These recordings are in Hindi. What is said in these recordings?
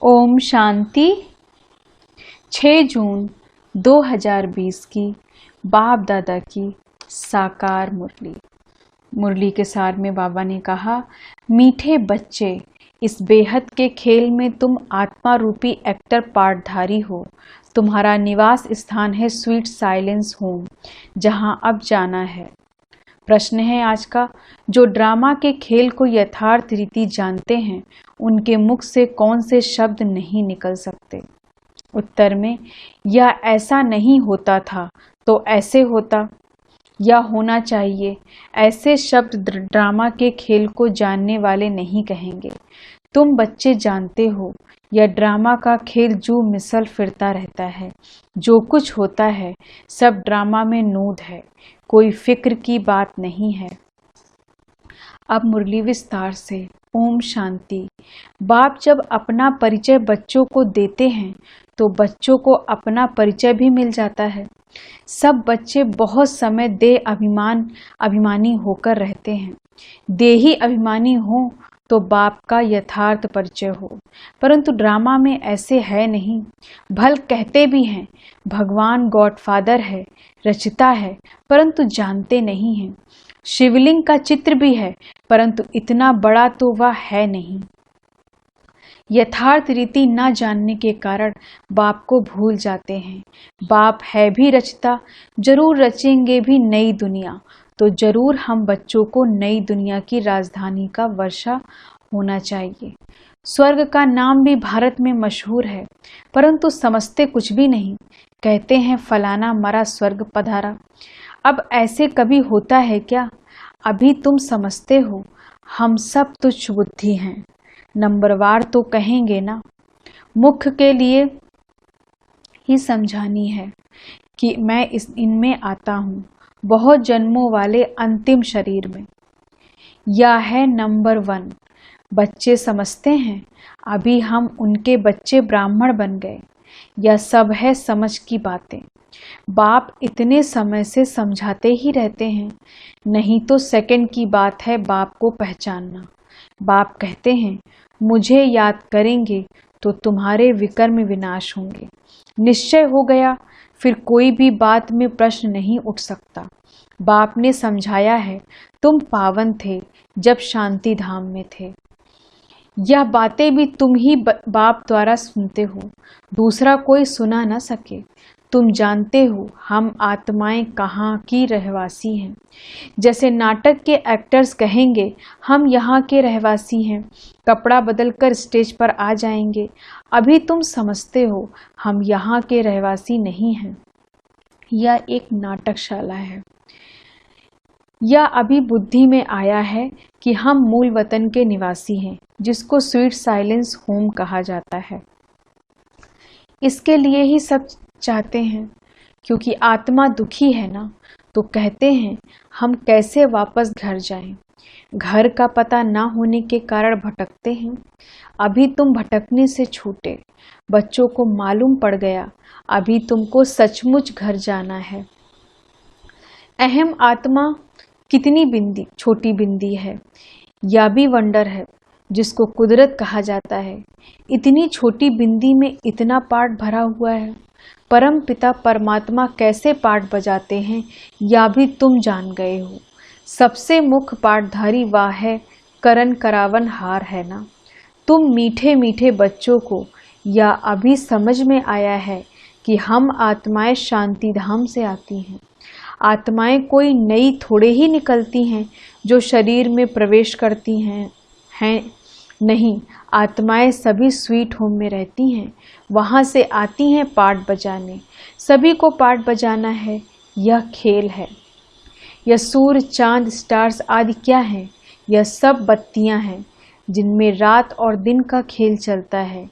ओम शांति। 6 जून 2020 की बाप दादा की साकार मुरली के सार में बाबा ने कहा, मीठे बच्चे, इस बेहद के खेल में तुम आत्मा रूपी एक्टर पार्टधारी हो। तुम्हारा निवास स्थान है स्वीट साइलेंस होम, जहां अब जाना है। प्रश्न है आज का, जो ड्रामा के खेल को यथार्थ रीति जानते हैं, उनके मुख से कौन से शब्द नहीं निकल सकते? उत्तर में, या ऐसा नहीं होता था तो ऐसे होता या होना चाहिए, ऐसे शब्द ड्रामा के खेल को जानने वाले नहीं कहेंगे। तुम बच्चे जानते हो, यह ड्रामा का खेल जो मिसल फिरता रहता है। जो कुछ होता है सब ड्रामा में नूद है, कोई फिक्र की बात नहीं है। अब मुरली विस्तार से। ओम शांति। बाप जब अपना परिचय बच्चों को देते हैं तो बच्चों को अपना परिचय भी मिल जाता है। सब बच्चे बहुत समय देह अभिमानी होकर रहते हैं। देही अभिमानी हो तो बाप का यथार्थ परिचय हो, परंतु ड्रामा में ऐसे है नहीं। भल कहते भी हैं भगवान गॉडफादर है, रचता है, परंतु जानते नहीं हैं। शिवलिंग का चित्र भी है, परंतु इतना बड़ा तो वह है नहीं। यथार्थ रीति न जानने के कारण बाप को भूल जाते हैं। बाप है भी रचता, जरूर रचेंगे भी नई दुनिया, तो जरूर हम बच्चों को नई दुनिया की राजधानी का वर्षा होना चाहिए। स्वर्ग का नाम भी भारत में मशहूर है, परंतु समझते कुछ भी नहीं। कहते हैं फलाना मरा स्वर्ग पधारा। अब ऐसे कभी होता है क्या? अभी तुम समझते हो हम सब तुच्छ बुद्धि हैं। नंबरवार तो कहेंगे ना। मुख्य के लिए ही समझानी है कि मैं इनमें आता हूँ, बहुत जन्मों वाले अंतिम शरीर में। यह है नंबर 1। बच्चे समझते हैं अभी हम उनके बच्चे ब्राह्मण बन गए। यह सब है समझ की बातें। बाप इतने समय से समझाते ही रहते हैं, नहीं तो सेकंड की बात है बाप को पहचानना। बाप कहते हैं मुझे याद करेंगे तो तुम्हारे विकर्म विनाश होंगे। निश्चय हो गया, फिर कोई भी बात में प्रश्न नहीं उठ सकता। बाप ने समझाया है, तुम पावन थे जब शांति धाम में थे। यह बातें भी तुम ही बाप द्वारा सुनते हो, दूसरा कोई सुना न सके। तुम जानते हो हम आत्माएं कहाँ की रहवासी हैं। जैसे नाटक के एक्टर्स कहेंगे हम यहाँ के रहवासी हैं, कपड़ा बदलकर स्टेज पर आ जाएंगे। अभी तुम समझते हो हम यहाँ के रहवासी नहीं हैं, यह एक नाटकशाला है। यह अभी बुद्धि में आया है कि हम मूल वतन के निवासी हैं, जिसको स्वीट साइलेंस होम कहा जाता है। इसके लिए ही सब चाहते हैं, क्योंकि आत्मा दुखी है ना, तो कहते हैं हम कैसे वापस घर जाएं। घर का पता ना होने के कारण भटकते हैं। अभी तुम भटकने से छूटे, बच्चों को मालूम पड़ गया अभी तुमको सचमुच घर जाना है। अहम आत्मा कितनी छोटी बिंदी है, यह भी वंडर है, जिसको कुदरत कहा जाता है। इतनी छोटी बिंदी में इतना पाठ भरा हुआ है। परम पिता परमात्मा कैसे पाठ बजाते हैं, यह भी तुम जान गए हो। सबसे मुख्य पाठधारी वह है, करण करावन हार है ना। तुम मीठे मीठे बच्चों को यह अभी समझ में आया है कि हम आत्माएं शांति धाम से आती हैं। आत्माएं कोई नई थोड़े ही निकलती हैं जो शरीर में प्रवेश करती हैं नहीं, आत्माएं सभी स्वीट होम में रहती हैं, वहाँ से आती हैं पाठ बजाने। सभी को पाठ बजाना है, यह खेल है। यह सूर्य चांद स्टार्स आदि क्या है? यह सब बत्तियां हैं जिनमें रात और दिन का खेल चलता है।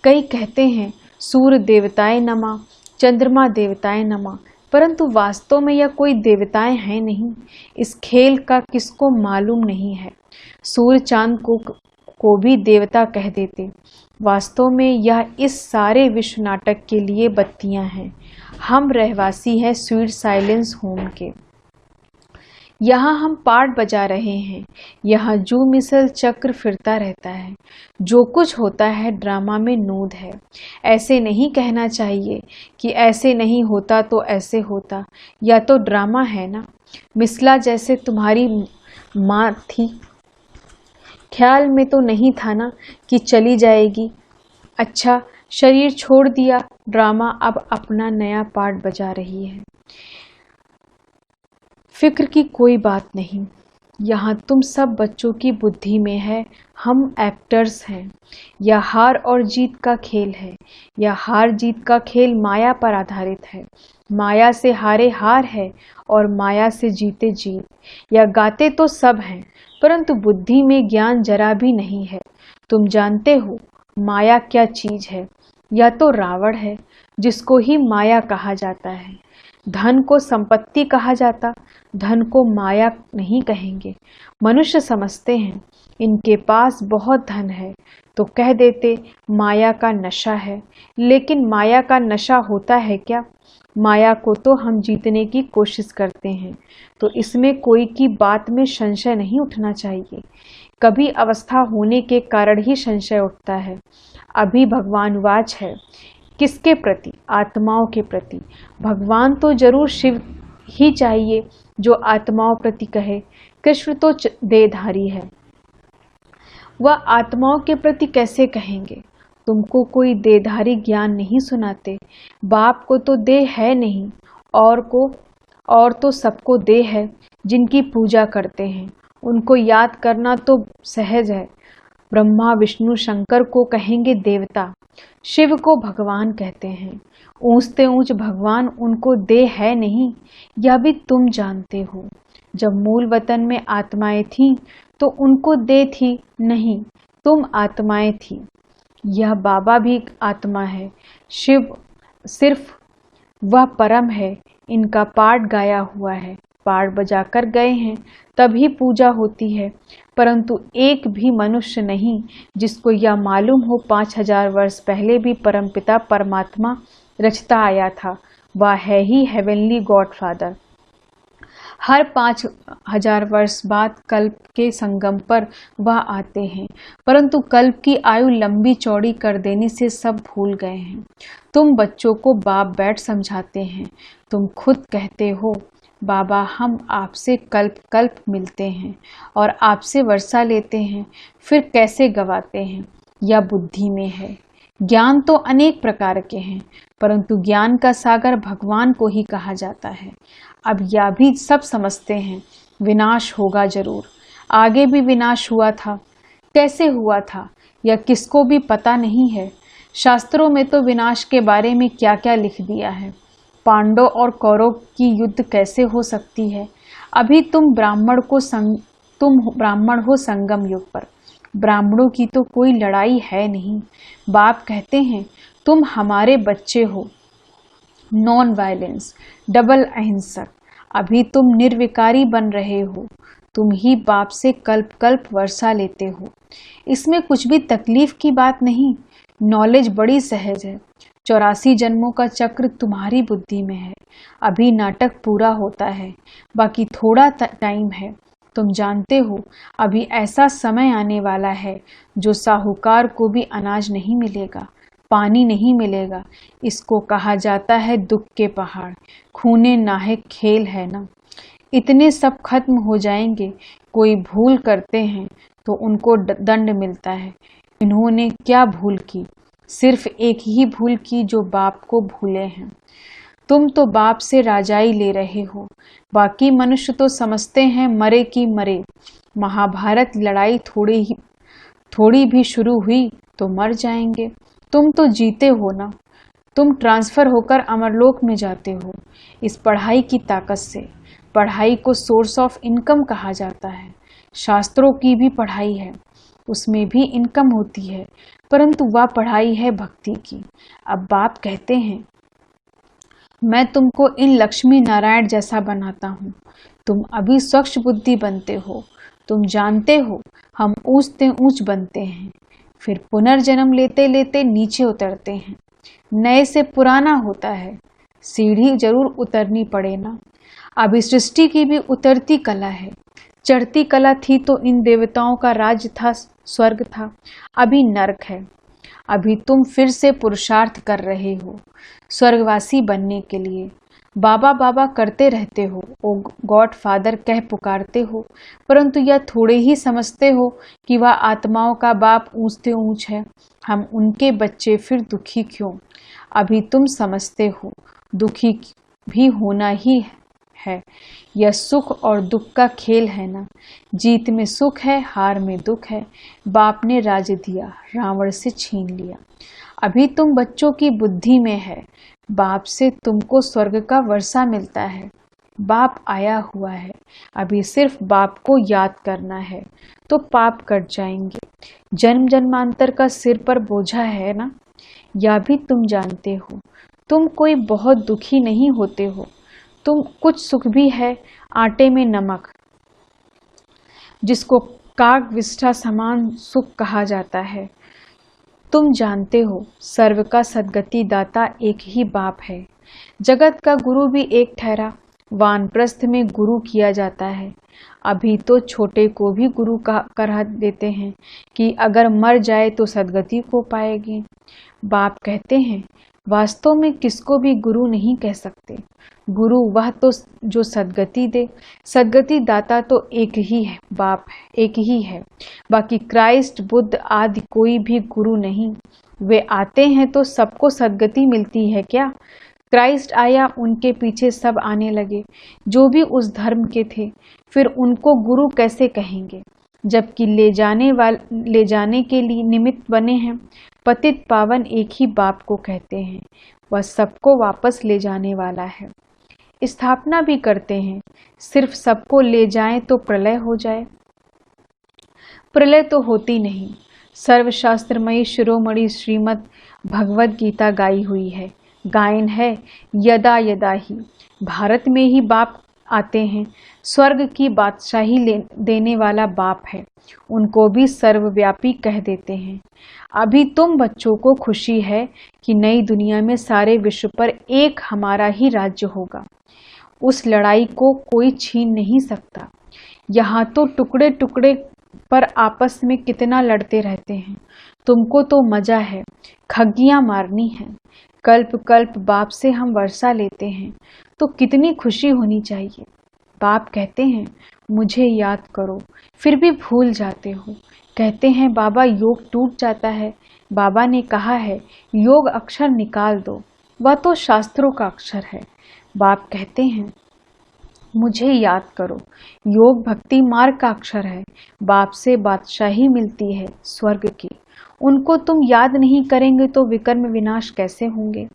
कई कहते हैं सूर्य देवताएं नमा, चंद्रमा देवताएं नमा, परंतु वास्तव में यह कोई देवताएं हैं नहीं। इस खेल का किसको मालूम नहीं है। सूर्य चांद को भी देवता कह देते। वास्तव में यह इस सारे विश्व नाटक के लिए बत्तियां हैं। हम रहवासी हैं स्वीट साइलेंस होम के। यहाँ हम पाठ बजा रहे हैं, यहाँ जो मिसल चक्र फिरता रहता है, जो कुछ होता है ड्रामा में नूद है। ऐसे नहीं कहना चाहिए कि ऐसे नहीं होता तो ऐसे होता, या तो ड्रामा है ना। मिसला जैसे तुम्हारी माँ थी, ख्याल में तो नहीं था ना कि चली जाएगी। अच्छा, शरीर छोड़ दिया, ड्रामा अब अपना नया पार्ट बजा रही है। फिक्र की कोई बात नहीं, यहाँ तुम सब बच्चों की बुद्धि में है, हम एक्टर्स हैं। यह हार और जीत का खेल है, यह हार जीत का खेल माया पर आधारित है। माया से हारे हार है और माया से जीते जीत। यह गाते तो सब हैं, परंतु बुद्धि में ज्ञान जरा भी नहीं है। तुम जानते हो माया क्या चीज है? यह तो रावण है, जिसको ही माया कहा जाता है। धन को संपत्ति कहा जाता, धन को माया नहीं कहेंगे। मनुष्य समझते हैं इनके पास बहुत धन है तो कह देते माया का नशा है, लेकिन माया का नशा होता है क्या? माया को तो हम जीतने की कोशिश करते हैं, तो इसमें कोई की बात में संशय नहीं उठना चाहिए। कभी अवस्था होने के कारण ही संशय उठता है। अभी भगवान वाच है, किसके प्रति? आत्माओं के प्रति। भगवान तो जरूर शिव ही चाहिए जो आत्माओं प्रति कहे। कृष्ण तो देहधारी है, वह आत्माओं के प्रति कैसे कहेंगे? तुमको कोई देहधारी ज्ञान नहीं सुनाते। बाप को तो देह है नहीं, और तो सबको देह है। जिनकी पूजा करते हैं उनको याद करना तो सहज है। ब्रह्मा विष्णु शंकर को कहेंगे देवता, शिव को भगवान कहते हैं। ऊंचते ऊंच भगवान उनको देह है नहीं, यह भी तुम जानते हो। जब मूल वतन में आत्माएं थीं तो उनको देह थी नहीं, तुम आत्माएं थी। यह बाबा भी आत्मा है, शिव सिर्फ वह परम है। इनका पाठ गाया हुआ है, पाठ बजाकर गए हैं, तभी पूजा होती है। परंतु एक भी मनुष्य नहीं जिसको यह मालूम हो 5000 वर्ष पहले भी परमपिता परमात्मा रचता आया था। वह है ही हेवनली गॉडफादर। हर 5000 वर्ष बाद कल्प के संगम पर वह आते हैं, परंतु कल्प की आयु लंबी चौड़ी कर देने से सब भूल गए हैं। तुम बच्चों को बाप बैठ समझाते हैं, तुम खुद कहते हो बाबा हम आपसे कल्प कल्प मिलते हैं और आपसे वर्षा लेते हैं, फिर कैसे गवाते हैं? यह बुद्धि में है। ज्ञान तो अनेक प्रकार के हैं, परंतु ज्ञान का सागर भगवान को ही कहा जाता है। अब यह भी सब समझते हैं विनाश होगा जरूर। आगे भी विनाश हुआ था, कैसे हुआ था यह किसको भी पता नहीं है। शास्त्रों में तो विनाश के बारे में क्या क्या लिख दिया है। पांडव और कौरव की युद्ध कैसे हो सकती है? अभी तुम ब्राह्मण हो संगम युग पर। ब्राह्मणों की तो कोई लड़ाई है नहीं। बाप कहते हैं तुम हमारे बच्चे हो, नॉन वायलेंस, डबल अहिंसक। अभी तुम निर्विकारी बन रहे हो, तुम ही बाप से कल्प कल्प वर्षा लेते हो। इसमें कुछ भी तकलीफ की बात नहीं, नॉलेज बड़ी सहज है। 84 जन्मों का चक्र तुम्हारी बुद्धि में है। अभी नाटक पूरा होता है, बाकी थोड़ा टाइम है। तुम जानते हो अभी ऐसा समय आने वाला है जो साहूकार को भी अनाज नहीं मिलेगा, पानी नहीं मिलेगा। इसको कहा जाता है दुख के पहाड़। खूने नाहक खेल है ना। इतने सब खत्म हो जाएंगे। कोई भूल करते हैं तो उनको दंड मिलता है। इन्होंने क्या भूल की? सिर्फ एक ही भूल की जो बाप को भूले हैं। तुम तो बाप से राजाई ले रहे हो, बाकी मनुष्य तो समझते हैं मरे की मरे। महाभारत लड़ाई थोड़ी भी शुरू हुई तो मर जाएंगे। तुम तो जीते हो ना, तुम ट्रांसफर होकर अमरलोक में जाते हो इस पढ़ाई की ताकत से। पढ़ाई को सोर्स ऑफ इनकम कहा जाता है। शास्त्रों की भी पढ़ाई है, उसमें भी इनकम होती है, परंतु वह पढ़ाई है भक्ति की। अब बाप कहते हैं मैं तुमको इन लक्ष्मी नारायण जैसा बनाता हूँ। तुम अभी स्वच्छ बुद्धि बनते हो। तुम जानते हो हम ऊंचते ऊंच बनते हैं, फिर पुनर्जन्म लेते लेते नीचे उतरते हैं। नए से पुराना होता है, सीढ़ी जरूर उतरनी पड़े ना। अभी सृष्टि की भी उतरती कला है। चढ़ती कला थी तो इन देवताओं का राज्य था, स्वर्ग था, अभी नरक है। अभी तुम फिर से पुरुषार्थ कर रहे हो स्वर्गवासी बनने के लिए। बाबा बाबा करते रहते हो, ओ गॉड फादर कह पुकारते हो, परंतु यह थोड़े ही समझते हो कि वह आत्माओं का बाप ऊंच से ऊंच है। हम उनके बच्चे, फिर दुखी क्यों? अभी तुम समझते हो दुखी भी होना ही है। यह सुख और दुख का खेल है ना। जीत में सुख है, हार में दुख है। बाप ने राज्य दिया, रावण से छीन लिया। अभी तुम बच्चों की बुद्धि में है। बाप से तुमको स्वर्ग का वर्षा मिलता है। बाप आया हुआ है, अभी सिर्फ बाप को याद करना है तो पाप कट जाएंगे। जन्म जन्मांतर का सिर पर बोझा है ना, यह भी तुम जानते हो। तुम कोई बहुत दुखी नहीं होते हो। तुम कुछ सुख भी है, आटे में नमक, जिसको काग विष्ठा समान सुख कहा जाता है। तुम जानते हो सर्व का सद्गति दाता एक ही बाप है। जगत का गुरु भी एक ठहरा, वानप्रस्थ में गुरु किया जाता है। अभी तो छोटे को भी गुरु कह देते हैं कि अगर मर जाए तो सद्गति को पाएगी। बाप कहते हैं वास्तव में किसको भी गुरु नहीं कह सकते। गुरु वह तो जो सद्गति दे। सद्गति दाता तो एक ही है, बाप एक ही है। बाकी क्राइस्ट, बुद्ध आदि कोई भी गुरु नहीं। वे आते हैं तो सबको सद्गति मिलती है क्या? क्राइस्ट आया, उनके पीछे सब आने लगे जो भी उस धर्म के थे। फिर उनको गुरु कैसे कहेंगे जबकि ले जाने के लिए निमित्त बने हैं। पतित पावन एक ही बाप को कहते हैं। वह सबको वापस ले जाने वाला है। स्थापना भी करते हैं, सिर्फ सबको ले जाएं तो प्रलय हो जाए। प्रलय तो होती नहीं। सर्वशास्त्रमयी शिरोमणि श्रीमद् भगवद गीता गाई हुई है। गायन है यदा यदा ही। भारत में ही बाप आते हैं। स्वर्ग की बादशाही देने वाला बाप है। उनको भी सर्वव्यापी कह देते हैं। अभी तुम बच्चों को खुशी है कि नई दुनिया में सारे विश्व पर एक हमारा ही राज्य होगा। उस लड़ाई को कोई छीन नहीं सकता। यहाँ तो टुकड़े टुकड़े पर आपस में कितना लड़ते रहते हैं। तुमको तो मजा है, खग्गियां मारनी है। कल्प कल्प बाप से हम वर्षा लेते हैं तो कितनी खुशी होनी चाहिए। बाप कहते हैं मुझे याद करो, फिर भी भूल जाते हो। कहते हैं बाबा योग टूट जाता है। बाबा ने कहा है योग अक्षर निकाल दो, वह तो शास्त्रों का अक्षर है। बाप कहते हैं मुझे याद करो, योग भक्ति मार्ग का अक्षर है। बाप से बादशाही मिलती है स्वर्ग की। उनको तुम याद नहीं करेंगे तो विकर्म विनाश कैसे होंगे,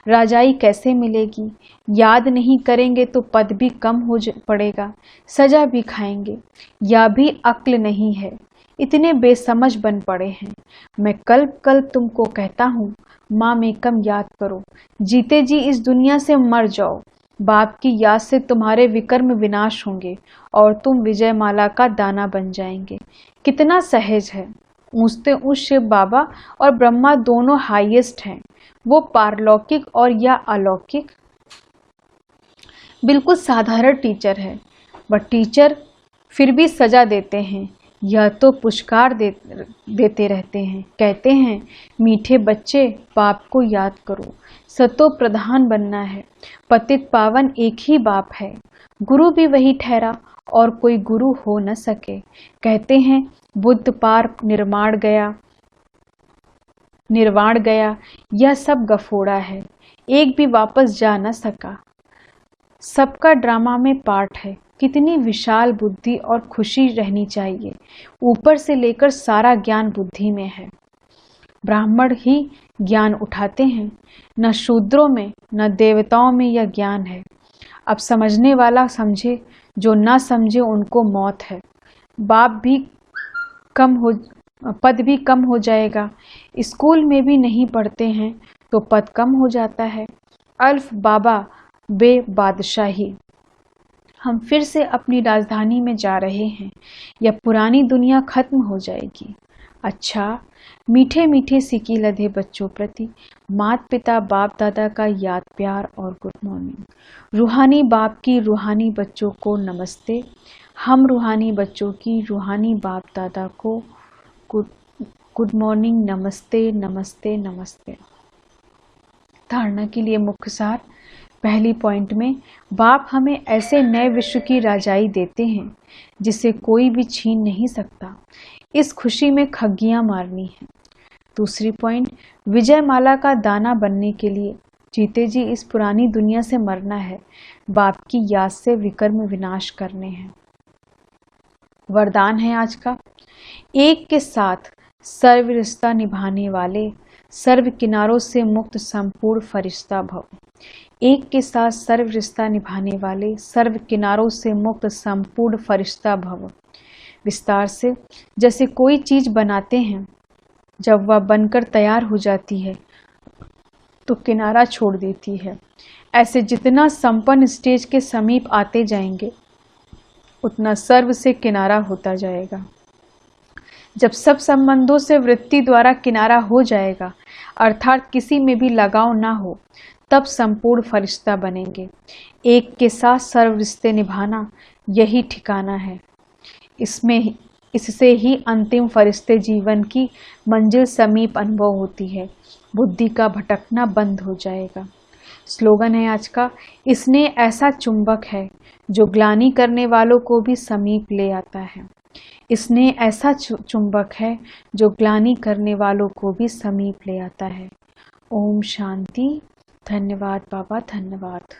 राजाई कैसे मिलेगी। याद नहीं करेंगे तो पद भी कम हो पड़ेगा, सजा भी खाएंगे। या भी अक्ल नहीं है, इतने बेसमझ बन पड़े हैं। मैं कल्प कल्प तुमको कहता हूँ माँ में कम याद करो। जीते जी इस दुनिया से मर जाओ। बाप की याद से तुम्हारे विकर्म विनाश होंगे और तुम विजयमाला का दाना बन जाएंगे। कितना सहज है। ऊंचते ऊंच शिव बाबा और ब्रह्मा दोनों हाईएस्ट हैं। वो पारलौकिक और या अलौकिक बिल्कुल साधारण टीचर है। वह टीचर फिर भी सजा देते हैं। यह तो पुरस्कार देते रहते हैं। कहते हैं मीठे बच्चे बाप को याद करो, सतो प्रधान बनना है। पतित पावन एक ही बाप है। गुरु भी वही ठहरा और कोई गुरु हो न सके। कहते हैं बुद्ध पार निर्वाण गया, यह सब गफोड़ा है। एक भी वापस जा न सका। सबका ड्रामा में पार्ट है। कितनी विशाल बुद्धि और खुशी रहनी चाहिए। ऊपर से लेकर सारा ज्ञान बुद्धि में है। ब्राह्मण ही ज्ञान उठाते हैं, न शूद्रों में न देवताओं में यह ज्ञान है। अब समझने वाला समझे, जो ना समझे उनको मौत है। पद भी कम हो जाएगा। स्कूल में भी नहीं पढ़ते हैं तो पद कम हो जाता है। अल्फ बाबा बे बादशाही। हम फिर से अपनी राजधानी में जा रहे हैं। यह पुरानी दुनिया खत्म हो जाएगी। अच्छा, मीठे मीठे सिकी लधे बच्चों प्रति माता पिता बाप दादा का याद प्यार और गुड मॉर्निंग। रूहानी बाप की रूहानी बच्चों को नमस्ते। हम रूहानी बच्चों की रूहानी बाप दादा को गुड मॉर्निंग, नमस्ते नमस्ते नमस्ते। धारणा के लिए मुख्य सार। पहली पॉइंट में बाप हमें ऐसे नए विश्व की राजाई देते हैं जिसे कोई भी छीन नहीं सकता। इस खुशी में खग्गियां मारनी है। दूसरी पॉइंट, विजय माला का दाना बनने के लिए जीते जी इस पुरानी दुनिया से मरना है, बाप की याद से विकर्म विनाश करने हैं। वरदान है आज का, एक के साथ सर्व रिश्ता निभाने वाले सर्व किनारों से मुक्त संपूर्ण फरिश्ता भव। एक के साथ सर्व रिश्ता निभाने वाले सर्व किनारों से मुक्त संपूर्ण फरिश्ता भव। विस्तार से, जैसे कोई चीज बनाते हैं, जब वह बनकर तैयार हो जाती है तो किनारा छोड़ देती है। ऐसे जितना संपन्न स्टेज के समीप आते जाएंगे उतना सर्व से किनारा होता जाएगा। जब सब संबंधों से वृत्ति द्वारा किनारा हो जाएगा, अर्थात किसी में भी लगाव ना हो, तब संपूर्ण फरिश्ता बनेंगे। एक के साथ सर्व रिश्ते निभाना यही ठिकाना है। इससे ही अंतिम फरिश्ते जीवन की मंजिल समीप अनुभव होती है। बुद्धि का भटकना बंद हो जाएगा। स्लोगन है आज का, इसने ऐसा चुंबक है जो ग्लानि करने वालों को भी समीप ले आता है। इसने ऐसा चुंबक है जो ग्लानि करने वालों को भी समीप ले आता है। ओम शांति। धन्यवाद बाबा, धन्यवाद।